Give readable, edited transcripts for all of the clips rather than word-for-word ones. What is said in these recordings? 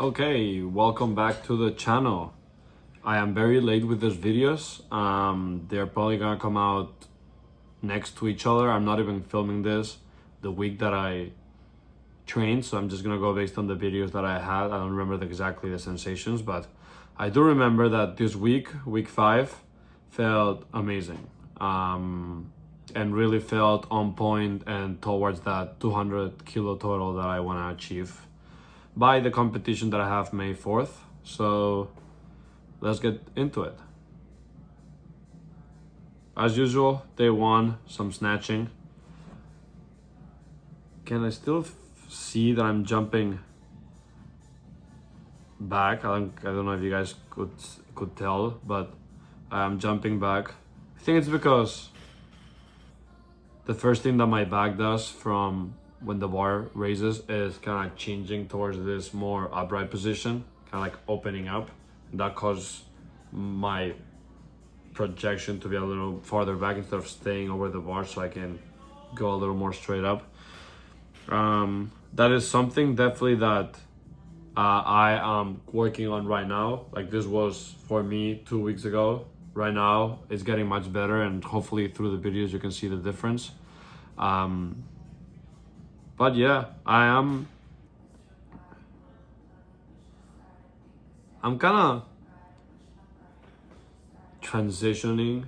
Okay, welcome back to the channel. I am very late with these videos. They're probably gonna come out next to each other. I'm not even filming this the week that I trained, so I'm just gonna go based on the videos that I had. I don't remember exactly the sensations, but I do remember that this week 5, felt amazing. And really felt on point and towards that 200 kilo total that I wanna achieve by the competition that I have May 4th. So let's get into it. As usual, day 1, some snatching. Can I still see that I'm jumping back? I don't know if you guys could tell, but I'm jumping back. I think it's because the first thing that my back does from when the bar raises is kind of changing towards this more upright position, kind of like opening up. That causes my projection to be a little farther back instead of staying over the bar, so I can go a little more straight up. That is something definitely that I am working on right now. Like, this was for me 2 weeks ago. Right now it's getting much better, and hopefully through the videos you can see the difference. But yeah, I'm kind of transitioning,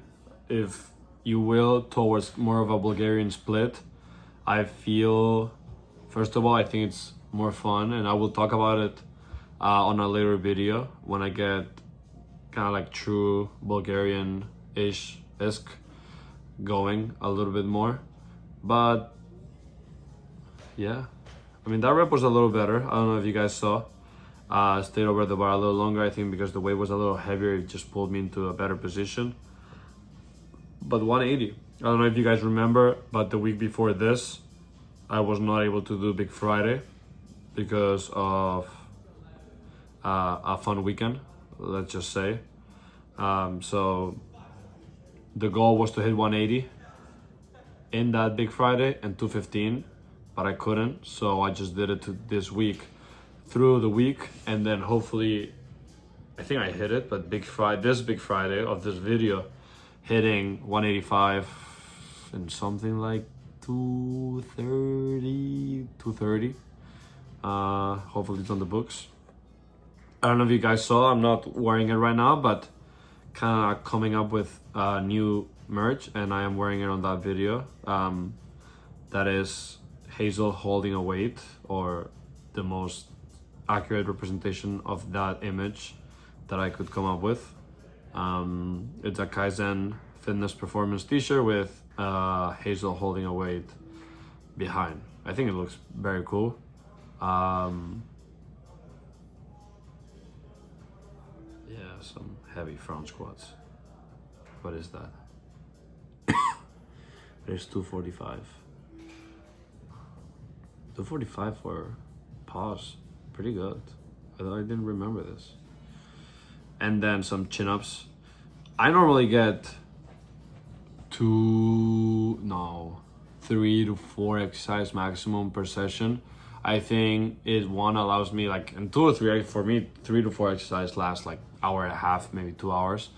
if you will, towards more of a Bulgarian split. I feel, first of all, I think it's more fun, and I will talk about it on a later video when I get kind of like true Bulgarian-ish going a little bit more. But yeah, I mean, that rep was a little better. I don't know if you guys saw. Stayed over the bar a little longer, I think because the weight was a little heavier. It just pulled me into a better position. But 180, I don't know if you guys remember, but the week before this, I was not able to do Big Friday because of a fun weekend, let's just say. So the goal was to hit 180 in that Big Friday and 215, but I couldn't, so I just did it this week, through the week, and then hopefully, I think I hit it, but this Big Friday of this video, hitting 185 and something like 230. Hopefully it's on the books. I don't know if you guys saw, I'm not wearing it right now, but kind of coming up with new merch, and I am wearing it on that video. That is Hazel holding a weight, or the most accurate representation of that image that I could come up with. It's a Kaizen fitness performance t-shirt with Hazel holding a weight behind. I think it looks very cool. Yeah, some heavy front squats. What is that? There's 245. 245 for pause. Pretty good. I didn't remember this. And then some chin-ups. I normally get 3 to 4 exercise maximum per session. I think one allows me, like, and 2 or 3, for me 3 to 4 exercise lasts like hour and a half, maybe 2 hours.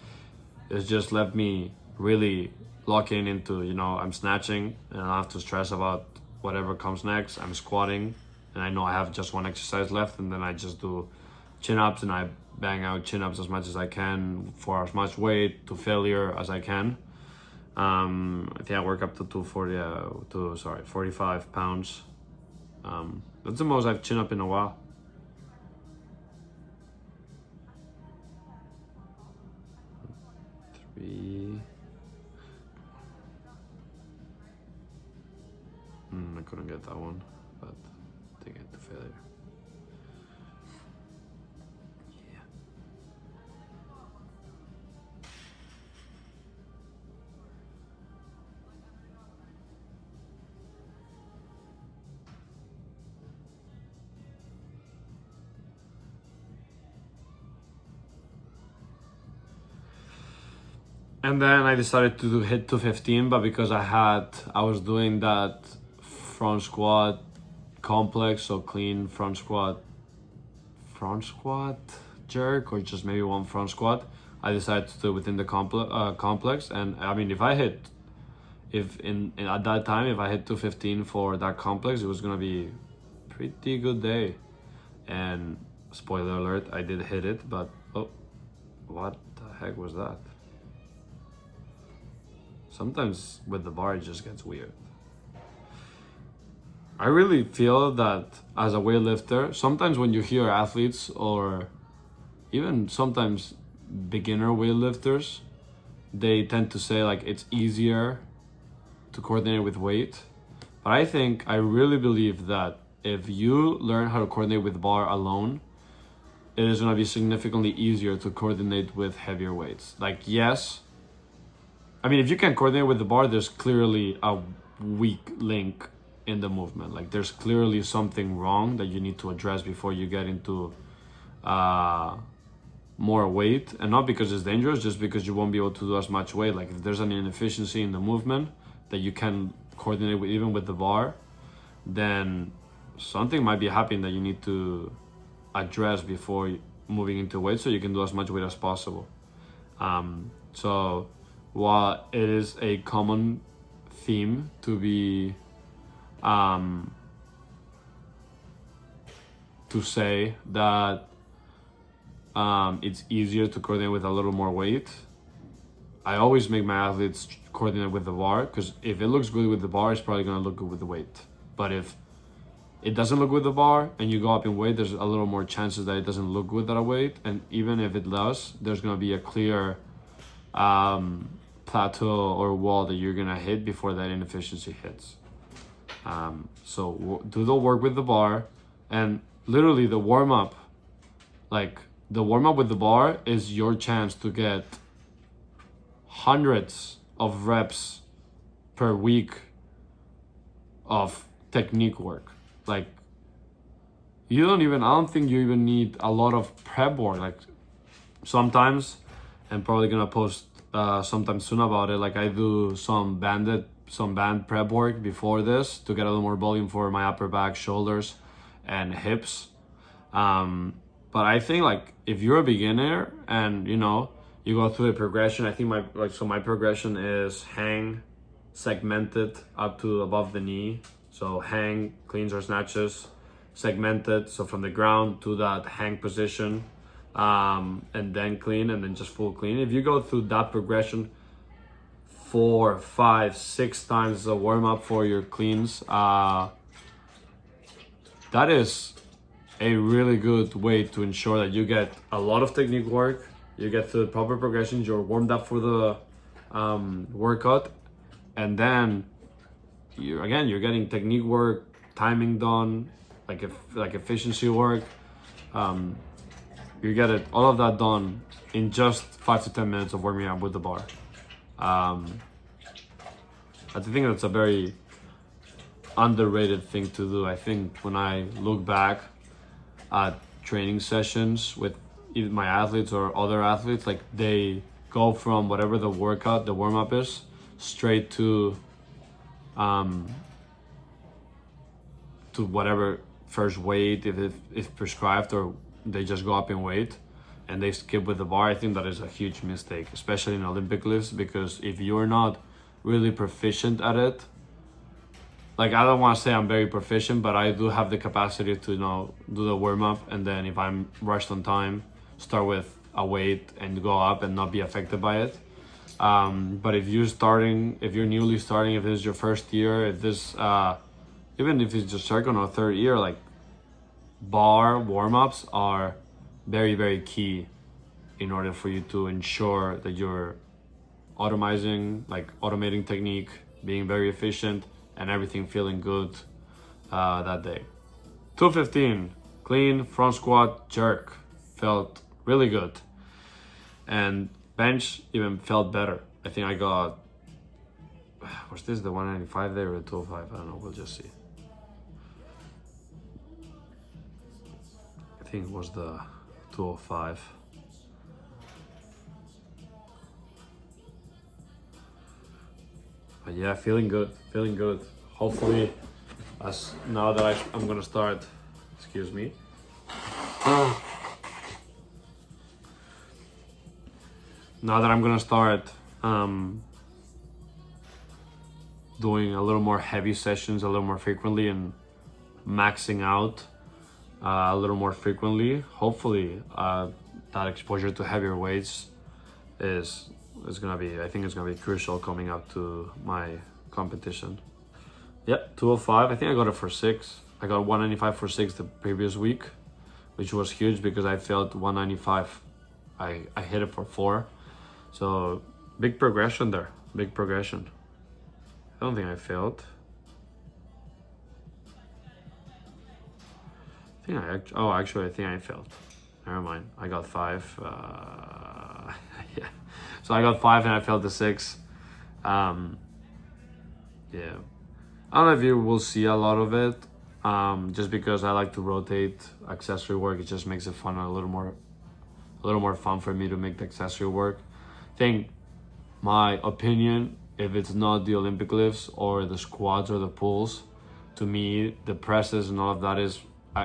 It's just let me really lock into, I'm snatching and I don't have to stress about whatever comes next. I'm squatting and I know I have just one exercise left, and then I just do chin-ups, and I bang out chin-ups as much as I can for as much weight to failure as I can. I think I work up to 45 pounds. That's the most I've chin up in a while. Three. I couldn't get that one, but take it to failure. Yeah. And then I decided to hit 215, but because I was doing that front squat complex, so clean front squat front squat jerk or just maybe one front squat. I decided to do it within the complex, and I mean, if at that time if I hit 215 for that complex, it was gonna be pretty good day. And spoiler alert, I did hit it, but oh, what the heck was that? Sometimes with the bar it just gets weird. I really feel that as a weightlifter, sometimes when you hear athletes or even sometimes beginner weightlifters, they tend to say like it's easier to coordinate with weight. But I really believe that if you learn how to coordinate with bar alone, it is going to be significantly easier to coordinate with heavier weights. Like, yes, I mean, if you can coordinate with the bar, there's clearly a weak link in the movement. Like, there's clearly something wrong that you need to address before you get into more weight. And not because it's dangerous, just because you won't be able to do as much weight. Like, if there's an inefficiency in the movement that you can coordinate with, even with the bar, then something might be happening that you need to address before moving into weight, so you can do as much weight as possible. So while it is a common theme to be to say that it's easier to coordinate with a little more weight, I always make my athletes coordinate with the bar, because if it looks good with the bar, it's probably going to look good with the weight. But if it doesn't look with the bar and you go up in weight, there's a little more chances that it doesn't look good at a weight. And even if it does, there's going to be a clear plateau or wall that you're going to hit before that inefficiency hits. So do the work with the bar, and literally the warm-up, like the warm-up with the bar is your chance to get hundreds of reps per week of technique work. Like, I don't think you even need a lot of prep work. Like, sometimes, I'm probably gonna post sometime soon about it, like I do some band prep work before this to get a little more volume for my upper back, shoulders, and hips. But I think, like, if you're a beginner and you go through the progression, I think my progression is hang, segmented up to above the knee. So hang, cleans or snatches, segmented, so from the ground to that hang position, and then clean, and then just full clean. If you go through that progression 4, 5, 6 times as a warm-up for your cleans, that is a really good way to ensure that you get a lot of technique work, you get through the proper progressions, you're warmed up for the workout, and then you're getting technique work, timing done, like efficiency work. You get all of that done in just 5 to 10 minutes of warming up with the bar. I think that's a very underrated thing to do. I think when I look back at training sessions with either my athletes or other athletes, like they go from whatever the warm-up is, straight to whatever first weight, if prescribed, or they just go up in weight and they skip with the bar. I think that is a huge mistake, especially in Olympic lifts, because if you're not really proficient at it, like, I don't want to say I'm very proficient, but I do have the capacity to do the warm-up, and then if I'm rushed on time, start with a weight and go up and not be affected by it. But if you're newly starting, if this is your first year, even if it's your second or third year, like, bar warm-ups are very, very key in order for you to ensure that you're automating technique, being very efficient, and everything feeling good that day. 215, clean front squat jerk, felt really good. And bench even felt better. I think I got, was this the 195 there or the 205? I don't know, we'll just see. I think it was the 205. But yeah, feeling good. Hopefully, now that I'm gonna start, excuse me. now that I'm gonna start doing a little more heavy sessions a little more frequently and maxing out a little more frequently, hopefully that exposure to heavier weights is gonna be, I think it's gonna be crucial coming up to my competition. Yep, 205. I think I got it for 6. I got 195 for 6 the previous week, which was huge because I failed 195. I hit it for 4. So big progression there. Big progression. I don't think I failed. Actually, I think I failed. Never mind. I got 5. Yeah. So I got 5 and I failed the 6. Yeah. I don't know if you will see a lot of it. Just because I like to rotate accessory work, it just makes it fun, a little more fun for me to make the accessory work. I think my opinion, if it's not the Olympic lifts or the squats or the pulls, to me the presses and all of that is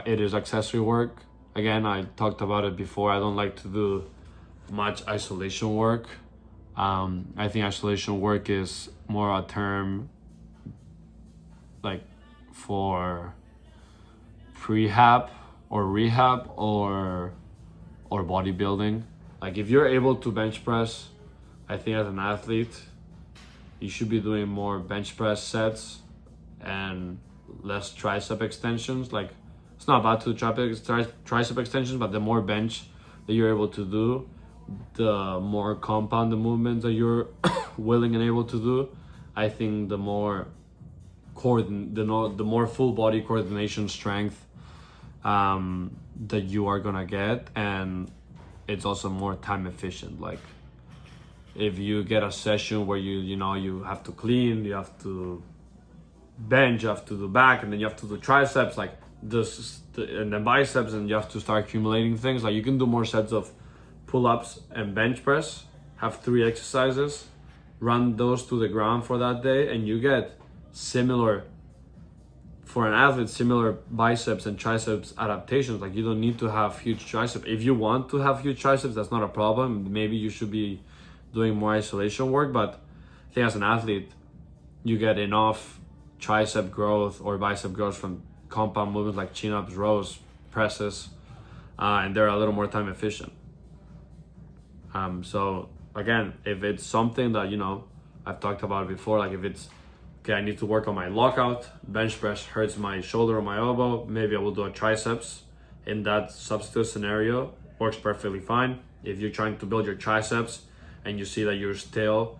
it is accessory work. Again, I talked about it before. I don't like to do much isolation work. I think isolation work is more a term like for prehab or rehab or bodybuilding. Like if you're able to bench press, I think as an athlete you should be doing more bench press sets and less tricep extensions. Like it's not bad to do tricep extensions, but the more bench that you're able to do, the more compound the movements that you're willing and able to do, I think the more the more full body coordination strength that you are gonna get, and it's also more time efficient. Like if you get a session where you have to clean, you have to bench, you have to do back, and then you have to do triceps, like this, and then biceps, and you have to start accumulating things. Like you can do more sets of pull-ups and bench press, have 3 exercises, run those to the ground for that day, and you get similar, for an athlete, similar biceps and triceps adaptations. Like you don't need to have huge triceps. If you want to have huge triceps, that's not a problem. Maybe you should be doing more isolation work, but I think as an athlete, you get enough tricep growth or bicep growth from compound movements like chin-ups, rows, presses, and they're a little more time efficient. So again, if it's something that, I've talked about before, like if it's, okay, I need to work on my lockout, bench press hurts my shoulder or my elbow, maybe I will do a triceps. In that substitute scenario, works perfectly fine. If you're trying to build your triceps and you see that you're still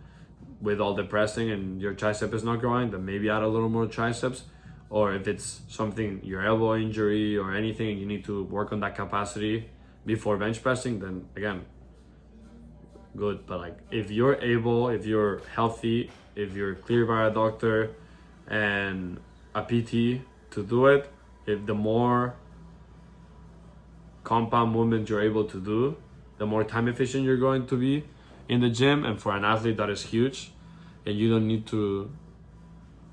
with all the pressing and your tricep is not growing, then maybe add a little more triceps. Or if it's something, your elbow injury or anything, you need to work on that capacity before bench pressing, then again, good. But like if you're able, if you're healthy, if you're cleared by a doctor and a PT to do it, if the more compound movements you're able to do, the more time efficient you're going to be in the gym. And for an athlete, that is huge. And you don't need to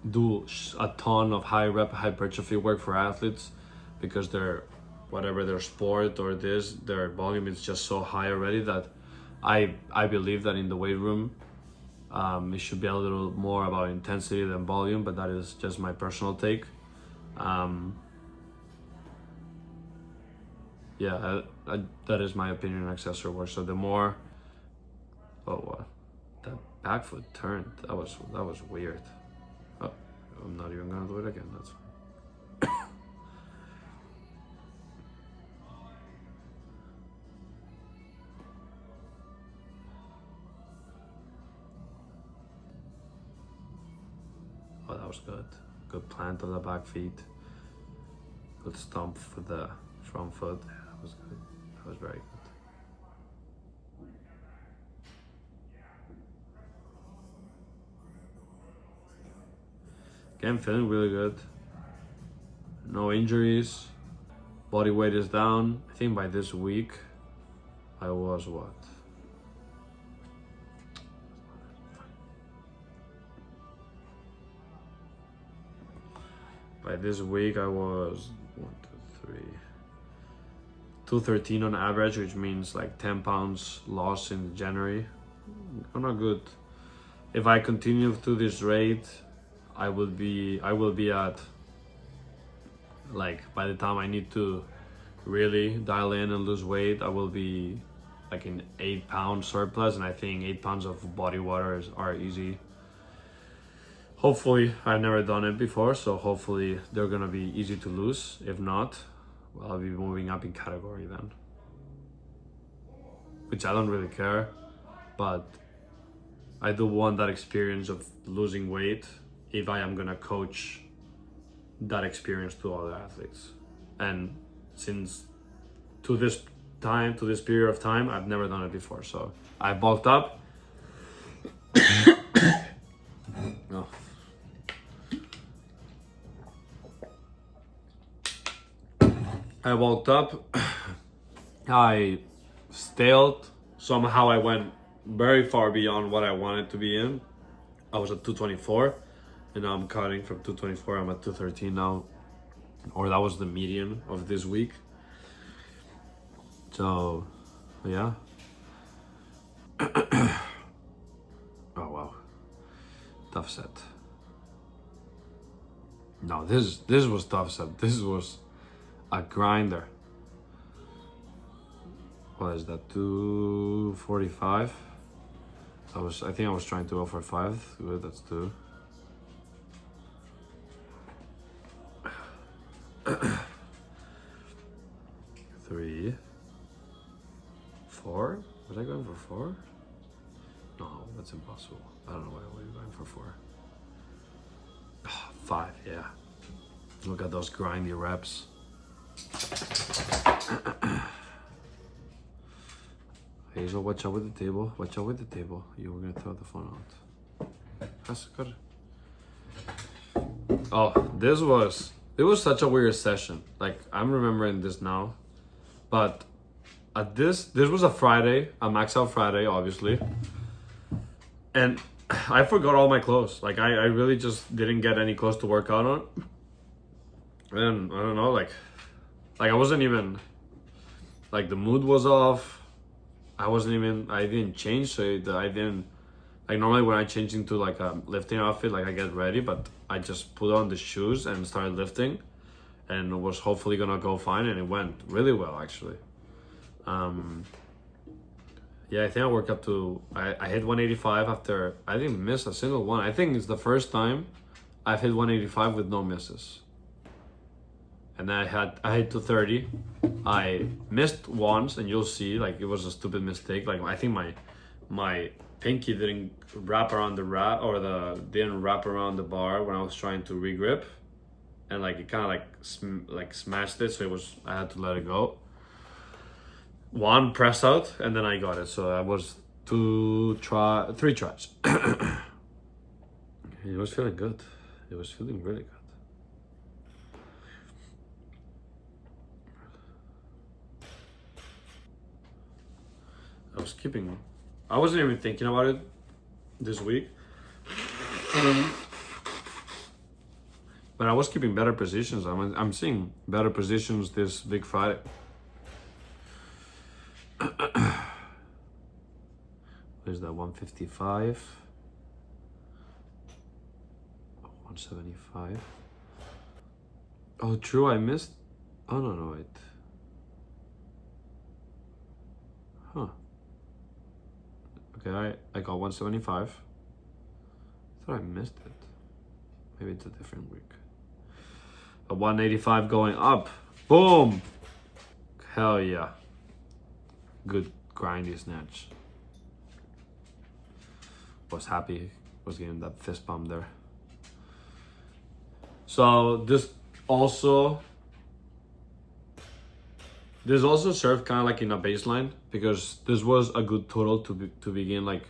do a ton of high rep hypertrophy work for athletes, because they're, whatever their sport or their volume is just so high already that I believe that in the weight room, it should be a little more about intensity than volume, but that is just my personal take. Yeah, that is my opinion on accessory work. So the more, that back foot turned, that was weird. Oh, I'm not even gonna do it again. That's fine. Oh, that was good. Good plant of the back feet. Good stomp for the front foot. Yeah, that was good. That was very good. Again, feeling really good. No injuries. Body weight is down. I think by this week, I was what? By this week, I was 213 on average, which means like 10 pounds lost in January. on a good. If I continue to this rate, I will be at, like, by the time I need to really dial in and lose weight, I will be like an 8-pound surplus, and I think 8 pounds of body water are easy. Hopefully, I've never done it before, so hopefully they're gonna be easy to lose. If not, well, I'll be moving up in category then, which I don't really care, but I do want that experience of losing weight if I am gonna coach that experience to other athletes. And since to this period of time, I've never done it before, so I bulked up. Oh. I bulked up. I staled. Somehow I went very far beyond what I wanted to be in. I was at 224, and now I'm cutting from 224. I'm at 213 now, or that was the median of this week. So, yeah. Oh wow, tough set. No, this was tough set. This was a grinder. What is that? 245. I think I was trying to go for 5. Good, that's 2. Three. 4? Was I going for 4? No, that's impossible. I don't know why I was going for 4. 5, yeah. Look at those grindy reps. Hazel, watch out with the table. Watch out with the table. You were gonna throw the phone out. That's good. Oh, it was such a weird session. Like, I'm remembering this now, but at this was a Friday, a max out Friday, obviously, and I forgot all my clothes. Like, I really just didn't get any clothes to work out on, and I don't know, like I wasn't even, like, the mood was off. I didn't change, so I didn't, like, normally when I change into like a lifting outfit, like, I get ready, but I just put on the shoes and started lifting, and was hopefully gonna go fine, and it went really well, actually. Yeah, I think I worked up to, I hit 185 after, I didn't miss a single one. I think it's the first time I've hit 185 with no misses. And then I hit 230. I missed once, and you'll see, like, it was a stupid mistake. Like, I think my pinky didn't wrap around didn't wrap around the bar when I was trying to regrip, and like it kind of like smashed it. So I had to let it go. One press out, and then I got it. So that was 3 tries. It was feeling good. It was feeling really good. I wasn't even thinking about it this week. But I was keeping better positions. I'm seeing better positions this big Friday. There's that 155. 175. Oh, true, I missed. Oh, no, wait. Huh. Okay, I got 175. I thought I missed it. Maybe it's a different week. A 185 going up. Boom! Hell yeah. Good grindy snatch. Was happy. Was getting that fist bump there. So this also served kind of like in a baseline, because this was a good total to begin. Like,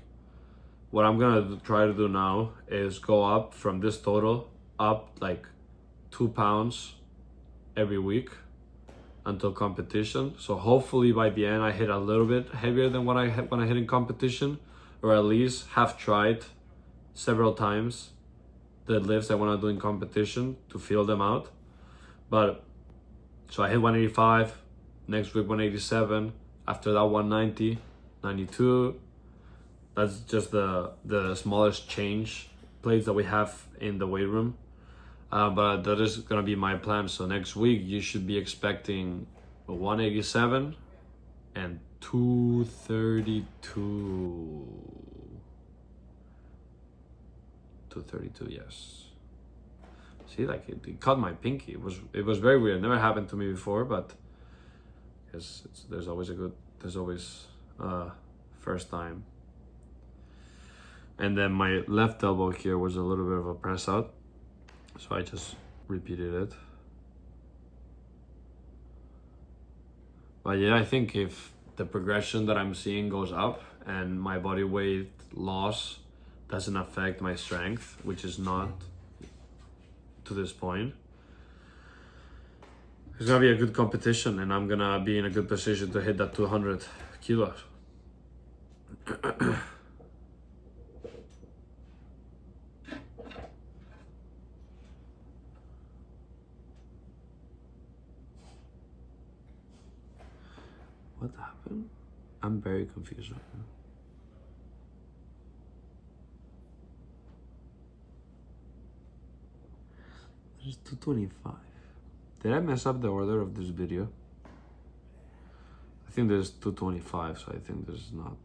what I'm gonna try to do now is go up from this total up like 2 pounds every week until competition. So hopefully by the end I hit a little bit heavier than what I hit when I hit in competition, or at least have tried several times the lifts I want to do in competition to feel them out. But so I hit 185, next week 187, after that 190, 92, That's just the smallest change plates that we have in the weight room. But that is gonna be my plan. So next week you should be expecting a 187 and 232. 232, yes. See, like it caught my pinky. It was very weird. It never happened to me before, but yes, there's always first time. And then my left elbow here was a little bit of a press out, so I just repeated it. But yeah, I think if the progression that I'm seeing goes up and my body weight loss doesn't affect my strength, which is not to this point, it's gonna be a good competition and I'm gonna be in a good position to hit that 200 kilos. What happened? I'm very confused right now. There's 225. Did I mess up the order of this video? I think there's 225, so I think there's not.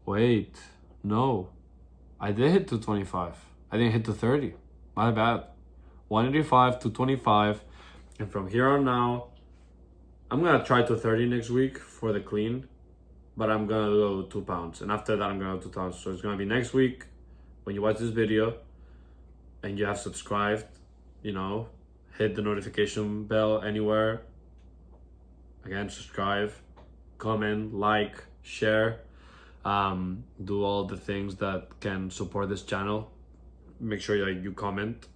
Wait, no. I did hit 225. I didn't hit 230. My bad. 185, 225. And from here on now, I'm gonna try 230 next week for the clean, but I'm gonna go 2 pounds. And after that, I'm gonna go 2 pounds. So it's gonna be next week when you watch this video and you have subscribed, you know, hit the notification bell anywhere. Again, subscribe, comment, like, share, do all the things that can support this channel. Make sure that you comment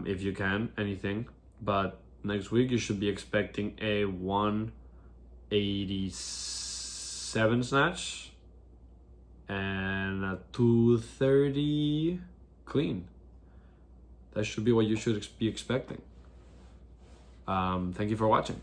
if you can, anything. But next week you should be expecting a 187 snatch and a 230 clean. That should be what you should be expecting. Thank you for watching.